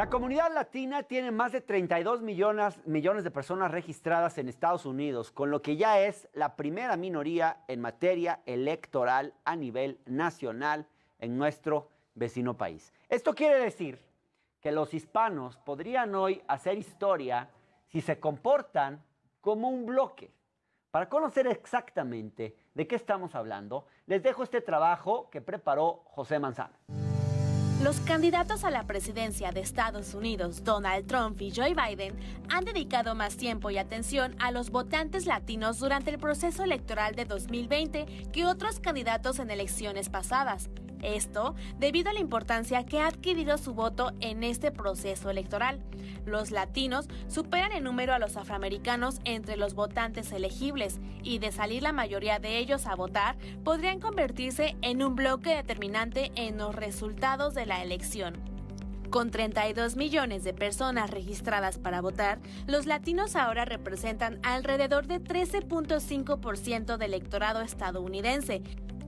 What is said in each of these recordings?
La comunidad latina tiene más de 32 millones de personas registradas en Estados Unidos, con lo que ya es la primera minoría en materia electoral a nivel nacional en nuestro vecino país. Esto quiere decir que los hispanos podrían hoy hacer historia si se comportan como un bloque. Para conocer exactamente de qué estamos hablando, les dejo este trabajo que preparó José Manzano. Los candidatos a la presidencia de Estados Unidos, Donald Trump y Joe Biden, han dedicado más tiempo y atención a los votantes latinos durante el proceso electoral de 2020 que otros candidatos en elecciones pasadas. Esto debido a la importancia que ha adquirido su voto en este proceso electoral. Los latinos superan en número a los afroamericanos entre los votantes elegibles y de salir la mayoría de ellos a votar, podrían convertirse en un bloque determinante en los resultados de la elección. Con 32 millones de personas registradas para votar, los latinos ahora representan alrededor de 13.5% del electorado estadounidense,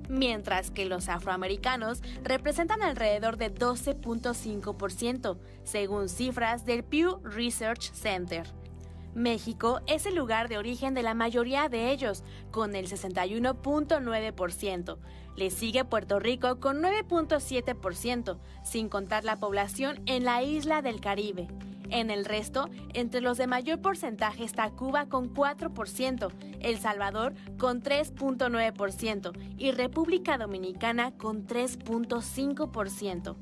mientras que los afroamericanos representan alrededor de 12.5%, según cifras del Pew Research Center. México es el lugar de origen de la mayoría de ellos, con el 61.9%. Le sigue Puerto Rico con 9.7%, sin contar la población en la isla del Caribe. En el resto, entre los de mayor porcentaje está Cuba con 4%, El Salvador con 3.9% y República Dominicana con 3.5%.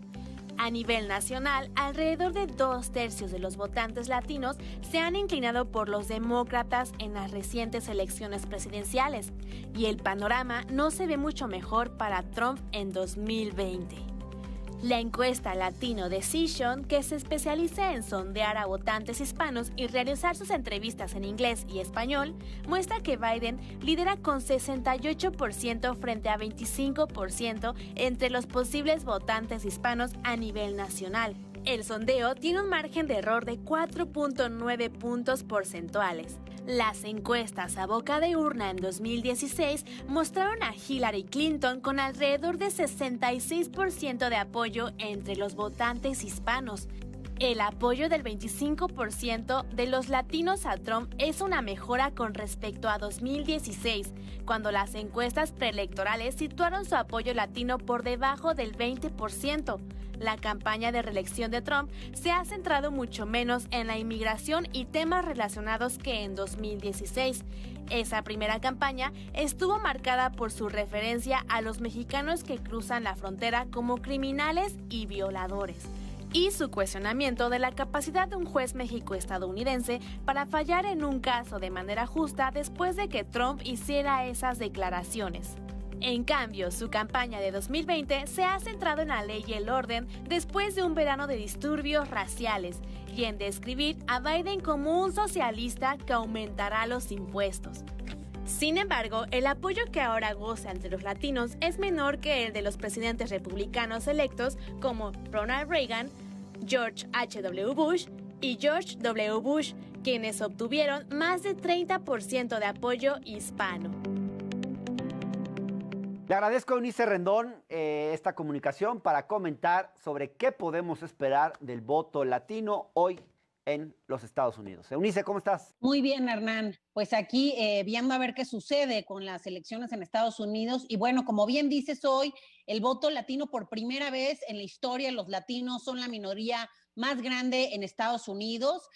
A nivel nacional, alrededor de 2/3 de los votantes latinos se han inclinado por los demócratas en las recientes elecciones presidenciales, y el panorama no se ve mucho mejor para Trump en 2020. La encuesta Latino Decision, que se especializa en sondear a votantes hispanos y realizar sus entrevistas en inglés y español, muestra que Biden lidera con 68% frente a 25% entre los posibles votantes hispanos a nivel nacional. El sondeo tiene un margen de error de 4.9 puntos porcentuales. Las encuestas a boca de urna en 2016 mostraron a Hillary Clinton con alrededor de 66% de apoyo entre los votantes hispanos. El apoyo del 25% de los latinos a Trump es una mejora con respecto a 2016, cuando las encuestas preelectorales situaron su apoyo latino por debajo del 20%. La campaña de reelección de Trump se ha centrado mucho menos en la inmigración y temas relacionados que en 2016. Esa primera campaña estuvo marcada por su referencia a los mexicanos que cruzan la frontera como criminales y violadores, y su cuestionamiento de la capacidad de un juez méxico-estadounidense para fallar en un caso de manera justa después de que Trump hiciera esas declaraciones. En cambio, su campaña de 2020 se ha centrado en la ley y el orden después de un verano de disturbios raciales y en describir a Biden como un socialista que aumentará los impuestos. Sin embargo, el apoyo que ahora goza entre los latinos es menor que el de los presidentes republicanos electos como Ronald Reagan, George H.W. Bush y George W. Bush, quienes obtuvieron más de 30% de apoyo hispano. Le agradezco a Eunice Rendón esta comunicación para comentar sobre qué podemos esperar del voto latino hoy en los Estados Unidos. Eunice, ¿cómo estás? Muy bien, Hernán. Pues aquí viendo a ver qué sucede con las elecciones en Estados Unidos. Y bueno, como bien dices hoy, el voto latino por primera vez en la historia, los latinos son la minoría más grande en Estados Unidos.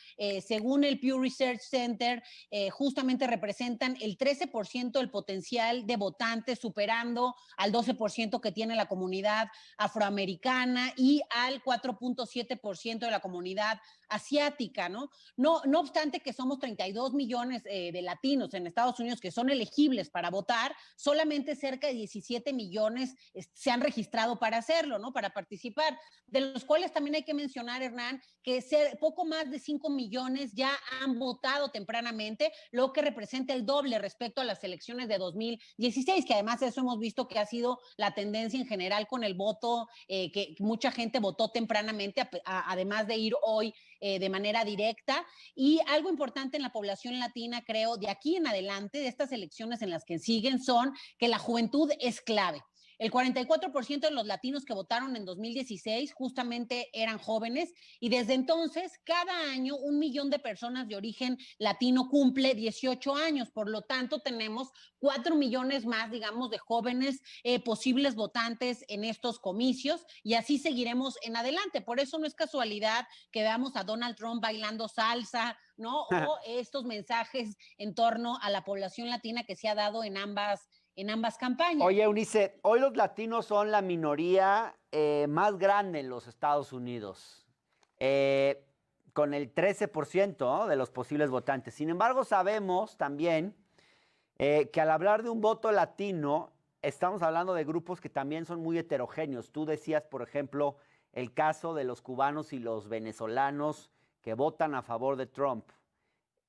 Según el Pew Research Center, justamente representan el 13% del potencial de votantes, superando al 12% que tiene la comunidad afroamericana y al 4.7% de la comunidad asiática, ¿no? No obstante que somos 32 millones de latinos en Estados Unidos que son elegibles para votar, solamente cerca de 17 millones se han registrado para hacerlo, ¿no? Para participar, de los cuales también hay que mencionar, Hernán, que poco más de 5 millones ya han votado tempranamente, lo que representa el doble respecto a las elecciones de 2016, que además eso hemos visto que ha sido la tendencia en general con el voto, que mucha gente votó tempranamente, además de ir hoy de manera directa. Y algo importante en la población latina, creo, de aquí en adelante, de estas elecciones en las que siguen, son que la juventud es clave. El 44% de los latinos que votaron en 2016 justamente eran jóvenes y desde entonces cada año 1 millón de personas de origen latino cumple 18 años. Por lo tanto, tenemos 4 millones más, digamos, de jóvenes posibles votantes en estos comicios y así seguiremos en adelante. Por eso no es casualidad que veamos a Donald Trump bailando salsa, ¿no? O estos mensajes en torno a la población latina que se ha dado en ambas campañas. Oye, Eunice, hoy los latinos son la minoría más grande en los Estados Unidos, con el 13%, ¿no?, de los posibles votantes. Sin embargo, sabemos también que al hablar de un voto latino, estamos hablando de grupos que también son muy heterogéneos. Tú decías, por ejemplo, el caso de los cubanos y los venezolanos que votan a favor de Trump.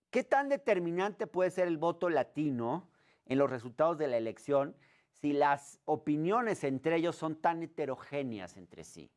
¿Qué tan determinante puede ser el voto latino en los resultados de la elección si las opiniones entre ellos son tan heterogéneas entre sí?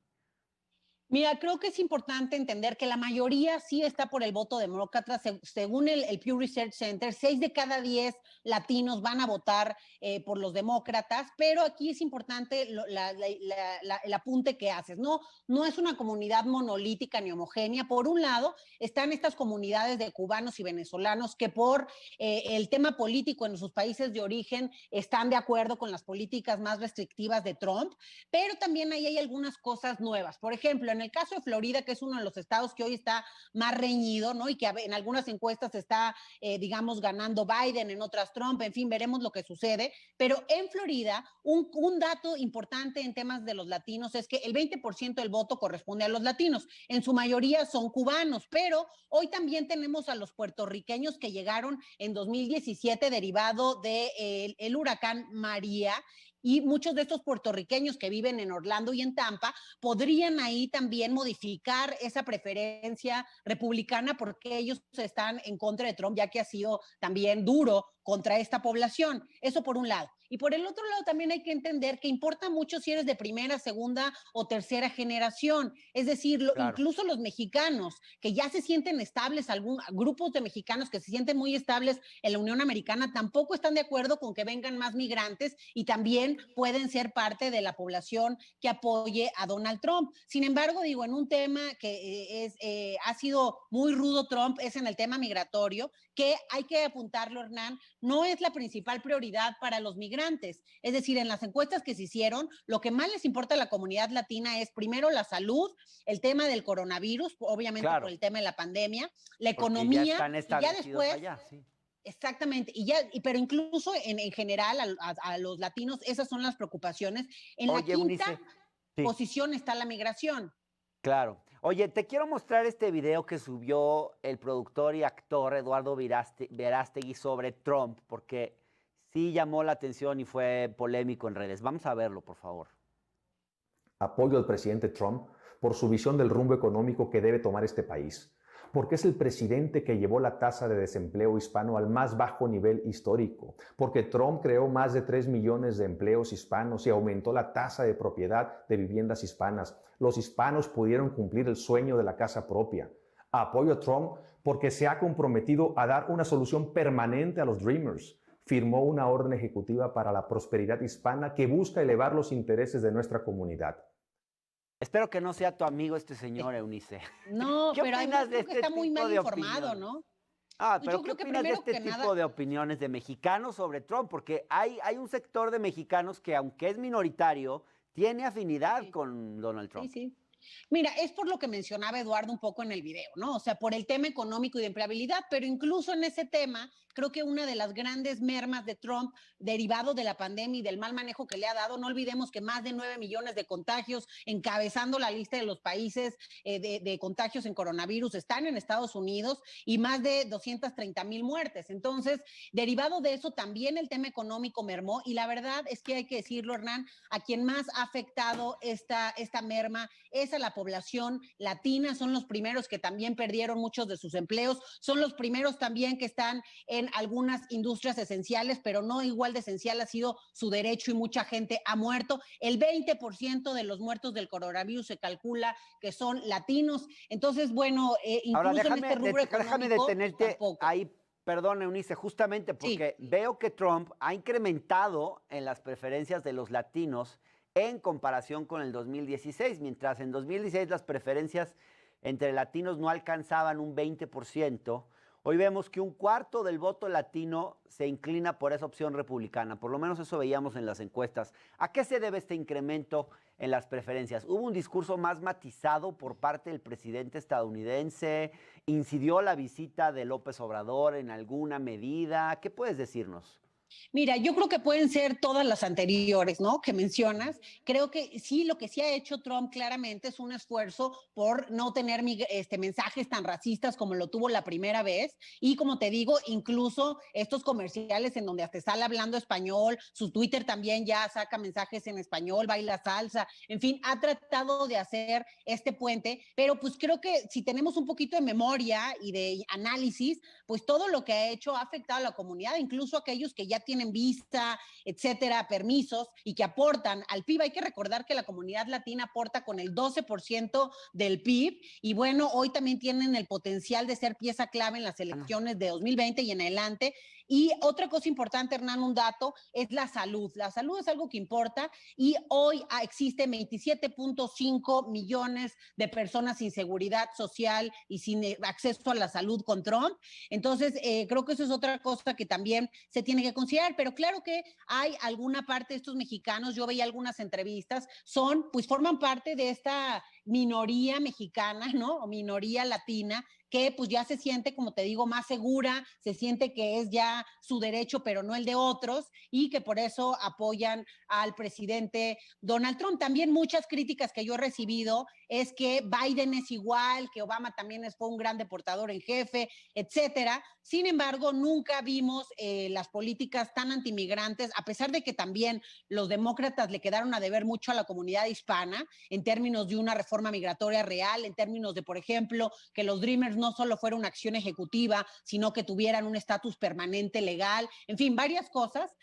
Mira, creo que es importante entender que la mayoría sí está por el voto demócrata. Según el Pew Research Center, 6 de cada 10 latinos van a votar por los demócratas, pero aquí es importante el apunte que haces. No es una comunidad monolítica ni homogénea. Por un lado, están estas comunidades de cubanos y venezolanos que por el tema político en sus países de origen están de acuerdo con las políticas más restrictivas de Trump, pero también ahí hay algunas cosas nuevas. Por ejemplo, en el caso de Florida, que es uno de los estados que hoy está más reñido, ¿no? Y que en algunas encuestas está, digamos, ganando Biden, en otras Trump, en fin, veremos lo que sucede. Pero en Florida, un dato importante en temas de los latinos es que el 20% del voto corresponde a los latinos. En su mayoría son cubanos, pero hoy también tenemos a los puertorriqueños que llegaron en 2017 derivado del huracán María. Y muchos de estos puertorriqueños que viven en Orlando y en Tampa podrían ahí también modificar esa preferencia republicana porque ellos están en contra de Trump, ya que ha sido también duro contra esta población. Eso por un lado. Y por el otro lado también hay que entender que importa mucho si eres de primera, segunda o tercera generación. Es decir, Claro. incluso los mexicanos que ya se sienten estables, grupos de mexicanos que se sienten muy estables en la Unión Americana tampoco están de acuerdo con que vengan más migrantes y también pueden ser parte de la población que apoye a Donald Trump. Sin embargo, digo, en un tema que ha sido muy rudo Trump es en el tema migratorio, que hay que apuntarlo, Hernán, no es la principal prioridad para los migrantes. Es decir, en las encuestas que se hicieron, lo que más les importa a la comunidad latina es primero la salud, el tema del coronavirus, obviamente Claro, por el tema de la pandemia, la porque economía, ya están y ya establecidos después, allá, sí. exactamente, pero incluso en general a los latinos, esas son las preocupaciones. En la Oye, quinta Eunice, sí, posición está la migración. claro. Oye, te quiero mostrar este video que subió el productor y actor Eduardo Verástegui sobre Trump, porque sí llamó la atención y fue polémico en redes. Vamos a verlo, por favor. Apoyo al presidente Trump por su visión del rumbo económico que debe tomar este país, porque es el presidente que llevó la tasa de desempleo hispano al más bajo nivel histórico, porque Trump creó más de 3 millones de empleos hispanos y aumentó la tasa de propiedad de viviendas hispanas. Los hispanos pudieron cumplir el sueño de la casa propia. Apoyo a Trump porque se ha comprometido a dar una solución permanente a los Dreamers. Firmó una orden ejecutiva para la prosperidad hispana que busca elevar los intereses de nuestra comunidad. Espero que no sea tu amigo este señor, Eunice. No, ¿Qué pero opinas además de creo que este está muy tipo mal de informado, opiniones? ¿no? Ah, Pues pero yo ¿qué creo que opinas de primero este que tipo nada, de opiniones de mexicanos sobre Trump? Porque hay un sector de mexicanos que, aunque es minoritario, tiene afinidad sí, con Donald sí, Trump. sí. Mira, es por lo que mencionaba Eduardo un poco en el video, ¿no? O sea, por el tema económico y de empleabilidad, pero incluso en ese tema, creo que una de las grandes mermas de Trump, derivado de la pandemia y del mal manejo que le ha dado, no olvidemos que más de 9 millones de contagios, encabezando la lista de los países de contagios en coronavirus, están en Estados Unidos y más de 230,000 muertes. Entonces, derivado de eso, también el tema económico mermó y la verdad es que hay que decirlo, Hernán, a quien más ha afectado esta merma es a la población latina, son los primeros que también perdieron muchos de sus empleos, son los primeros también que están en algunas industrias esenciales, pero no igual de esencial ha sido su derecho y mucha gente ha muerto. El 20% de los muertos del coronavirus se calcula que son latinos. Entonces, bueno, Ahora, incluso en este rubro déjame económico, detenerte tampoco. ahí Perdón, Eunice, justamente porque veo que Trump ha incrementado en las preferencias de los latinos en comparación con el 2016, mientras en 2016 las preferencias entre latinos no alcanzaban un 20%. Hoy vemos que un cuarto del voto latino se inclina por esa opción republicana, por lo menos eso veíamos en las encuestas. ¿A qué se debe este incremento en las preferencias? ¿Hubo un discurso más matizado por parte del presidente estadounidense? ¿Incidió la visita de López Obrador en alguna medida? ¿Qué puedes decirnos? Mira, yo creo que pueden ser todas las anteriores, ¿no? Que mencionas. Creo que sí, lo que sí ha hecho Trump claramente es un esfuerzo por no tener mensajes tan racistas como lo tuvo la primera vez. Y como te digo, incluso estos comerciales en donde hasta sale hablando español, su Twitter también ya saca mensajes en español, baila salsa, en fin, ha tratado de hacer este puente, pero pues creo que si tenemos un poquito de memoria y de análisis, pues todo lo que ha hecho ha afectado a la comunidad, incluso aquellos que ya tienen visa, etcétera, permisos y que aportan al PIB. Hay que recordar que la comunidad latina aporta con el 12% del PIB y bueno, hoy también tienen el potencial de ser pieza clave en las elecciones de 2020 y en adelante. Y otra cosa importante, Hernán, un dato, es la salud. La salud es algo que importa y hoy existen 27.5 millones de personas sin seguridad social y sin acceso a la salud con Trump. Entonces, creo que eso es otra cosa que también se tiene que considerar. Pero claro que hay alguna parte de estos mexicanos, yo veía algunas entrevistas, forman parte de esta minoría mexicana, ¿no? O minoría latina, que pues ya se siente, como te digo, más segura, se siente que es ya su derecho, pero no el de otros, y que por eso apoyan al presidente Donald Trump. También muchas críticas que yo he recibido es que Biden es igual, que Obama también fue un gran deportador en jefe, etcétera. Sin embargo, nunca vimos las políticas tan antimigrantes, a pesar de que también los demócratas le quedaron a deber mucho a la comunidad hispana en términos de una reforma migratoria real, en términos de, por ejemplo, que los Dreamers no solo fuera una acción ejecutiva, sino que tuvieran un estatus permanente legal, en fin, varias cosas,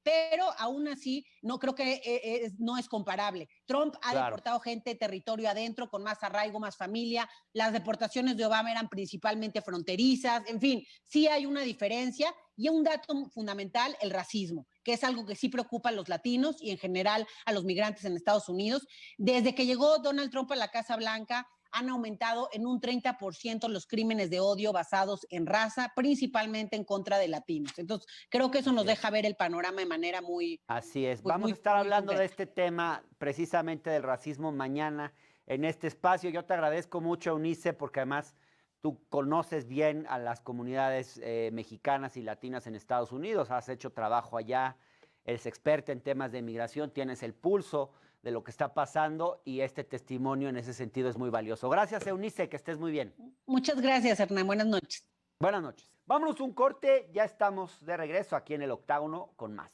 pero aún así no creo que no es comparable. Trump ha deportado gente de territorio adentro con más arraigo, más familia. Las deportaciones de Obama eran principalmente fronterizas. En fin, sí hay una diferencia y un dato fundamental, el racismo, que es algo que sí preocupa a los latinos y en general a los migrantes en Estados Unidos. Desde que llegó Donald Trump a la Casa Blanca, han aumentado en un 30% los crímenes de odio basados en raza, principalmente en contra de latinos. Entonces, creo que eso nos deja ver el panorama de manera muy... Así es. Pues, vamos a estar hablando de este tema, precisamente del racismo, mañana en este espacio. Yo te agradezco mucho, Eunice, porque además tú conoces bien a las comunidades mexicanas y latinas en Estados Unidos, has hecho trabajo allá, eres experta en temas de migración, tienes el pulso de lo que está pasando y este testimonio en ese sentido es muy valioso. Gracias, Eunice, que estés muy bien. Muchas gracias, Hernán. Buenas noches. Buenas noches. Vámonos un corte, ya estamos de regreso aquí en El Octágono con más.